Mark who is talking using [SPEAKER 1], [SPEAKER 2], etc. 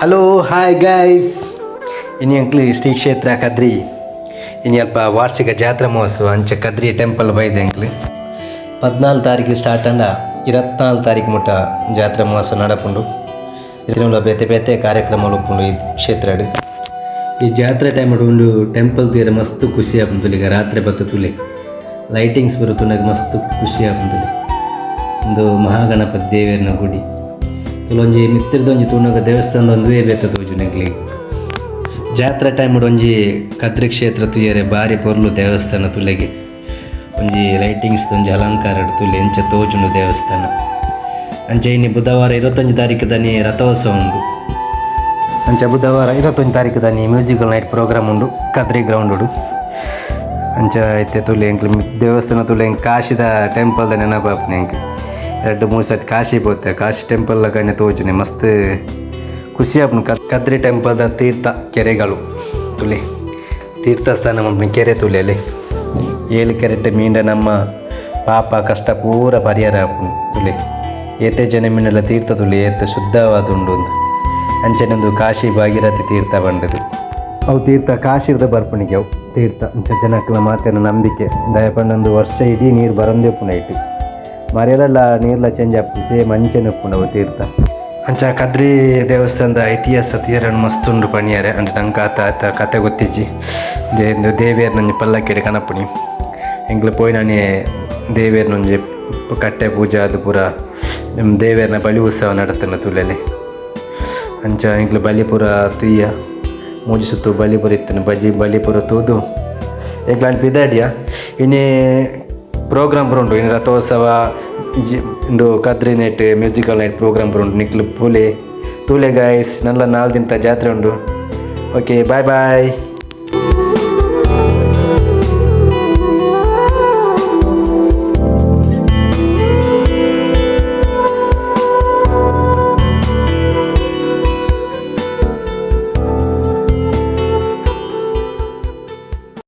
[SPEAKER 1] Hello hi guys. ಇನ್ನು ಅಂಕ್ಲಿ ಶ್ರೀ ಕ್ಷೇತ್ರ ಕದ್ರಿ ಇನ್ನು ಅಲ್ಪ ವಾರ್ಷಿಕ ಜಾತ್ರಾ ಮಹೋತ್ಸವ ಅಂಚೆ ಕದ್ರಿ ಟೆಂಪಲ್ ಬೈದೆ ಅಂಕ್ಲಿ 14 ತಾರೀಕು ಸ್ಟಾರ್ಟ್ ಅಂಡ 24 ತಾರೀಕು ಮುಟ್ಟ ಜಾತ್ರಾ ಮಹೋತ್ಸವ ನಡಪುಂಡು. ಇದರಿಂದ ಬೇತೆ ಬೇತೆ ಕಾರ್ಯಕ್ರಮಗಳು ಉಪ್ಪುಂಡು ಈ ಕ್ಷೇತ್ರ. ಈ ಜಾತ್ರೆ ಟೈಮ್ ಉಂಡು ಟೆಂಪಲ್ ತೀರ ಮಸ್ತ್ ಖುಷಿ ಆಪುಂಡು. ಈಗ ರಾತ್ರಿ ಬತ್ತ ತುಲೆ ಲೈಟಿಂಗ್ಸ್ ಬರುತ್ತುಂಡಾಗ ಮಸ್ತ್ ಖುಷಿ ಆಪುಂಡು. ಒಂದು ಮಹಾಗಣಪತಿ ದೇವೇರನ ಗುಡಿ ಕೆಲವೊಂಜಿ ಮಿತ್ತಿರದೊಂಜಿ ತೂಣಗ ದೇವಸ್ಥಾನದ ಒಂದುವೇ ಬೇತ ತೋಜು ನೆಗ್ಲಿ. ಜಾತ್ರೆ ಟೈಮ್ ಒಂಜಿ ಕದ್ರಿ ಕ್ಷೇತ್ರ ತುಯ್ಯರೆ ಬಾರಿ ಪೊರ್ಲು ದೇವಸ್ಥಾನ ತುಲೆಗೆ ಒಂಜಿ ಲೈಟಿಂಗ್ಸ್ ಒಂಜಿ ಅಲಂಕಾರ ತುಲೆ ಎಂಚ ತೋಜುಂಡು ದೇವಸ್ಥಾನ. ಅಂಚೆ ಇನ್ನು ಬುಧವಾರ 21 ತಾರೀಕು ದನಿ ರಥೋತ್ಸವ ಉಂಡು. ಅಂಚೆ ಬುಧವಾರ 21 ತಾರೀಕು ದನಿ ಮ್ಯೂಸಿಕಲ್ ನೈಟ್ ಪ್ರೋಗ್ರಾಮ್ ಉಂಡು ಕದ್ರಿ ಗ್ರೌಂಡ್ ಉಡು. ಅಂಚ ಐತೆ ತುಲೆ ಎಂಕ್ಲು ದೇವಸ್ಥಾನ ತುಲೆ ಎಂಕ್ ಕಾಶಿದ ಟೆಂಪಲ್ದ ನೆನಪಾಪ್ನೆ ಎಂಕ್ 2-3 ಸರ್ತಿ ಕಾಶಿ ಪೋತೆ. ಕಾಶಿ ಟೆಂಪಲ್ ಕಣ್ಣೆ ತೋಜುನೆ ಮಸ್ತ್ ಖುಷಿ ಆಪುಂಡು. ಕದ್ರಿ ಟೆಂಪಲ್ದ ತೀರ್ಥ ಕೆರೆಗಳು ತುಲೆ ತೀರ್ಥ ಸ್ಥಾನ ಮಲ್ಪನೆ ಕೆರೆ ತುಲೆ ಅಲ್ಲಿ 7 ಕೆರೆಟ್ ಮೀಂಡ ನಮ್ಮ ಪಾಪ ಕಷ್ಟ ಪೂರ ಪರಿಹಾರ ಆಪುಂಡು ತುಲೆ. ಏತೆ ಜನ ಮೀನೆಲ್ಲ ತೀರ್ಥ ತುಲೆ ಏತ ಶುದ್ಧವಾದುಂಡು ಅಂತ ಅಂಚೆನೊಂದು ಕಾಶಿ ಭಾಗೀರಥಿ ತೀರ್ಥ ಬಂಡದು ಅವು ತೀರ್ಥ ಕಾಶಿರ್ದ ಬರ್ಪಣಿಗೆ ಅವು ತೀರ್ಥ ಅಂಚ ಜನಕ್ಕಳ ಮಾತೇನ ನಂಬಿಕೆ ದಯಪಂಡೊಂದು ವರ್ಷ ಇಡೀ ನೀರು ಬರಂದೇ ಉಪ್ಪುಂಡು ಐಟು ಮರೆಯದಲ್ಲ ನೀರ್ಲ ಚೇಂಜ್ ಆಗ್ತದೆ ಸೇಮ್ ಅಂಚೆನ ಉಪ್ಪುಂಡು ಅವು ತೀರ್ಥ. ಅಂಚ ಕದ್ರಿ ದೇವಸ್ಥಾನದ ಇತಿಹಾಸ ತೀರನ್ನು ಮಸ್ತ್ ಉಂಡು ಪಣಿಯಾರೆ ಅಂದರೆ ನಂಗೆ ಆತ ಕತೆ ಗೊತ್ತಿಜ್ಜಿ ದೇವಿಯರ್ನೊಂಜಿ ಪಲ್ಲಕ್ಕಿಡೆ ಕನಪುಣಿ ಎಂಗ್ಲು ಪೋಯಿ ನಾನೇ ದೇವಿಯರ್ನೊಂಜಿ ಕಟ್ಟೆ ಪೂಜೆ ಅದು ಪೂರ ನಿಮ್ಮ ದೇವಿಯರ್ನ ಬಲಿ ಉತ್ಸವ ನಡತನ ತುಲೆಲೆ. ಅಂಚ ಎಂಗ್ಲು ಬಲಿಪುರ ತುಯ್ಯ ಮೂಜಿ ಸುತ್ತು ಬಲಿಪುರ ಇತ್ತನ ಬಲಿಪುರ ತೂದು ಎಂಗ್ಲು ಪಿದಾಡಿಯ ಇನ್ನೇ ಪ್ರೋಗ್ರಾಮ್ ಬರುಂಡು ಇನ್ನು ರಥೋತ್ಸವ ಇಂದು Kadri night musical night program ಬರುಂಡು ನಿಕ್ಲು ತೂಲೆ ಗೈಸ್ ನಲ್ಲ 4 ದಿನ ಜಾತ್ರೆ ಉಂಡು. ಓಕೆ ಬಾಯ್ ಬಾಯ್.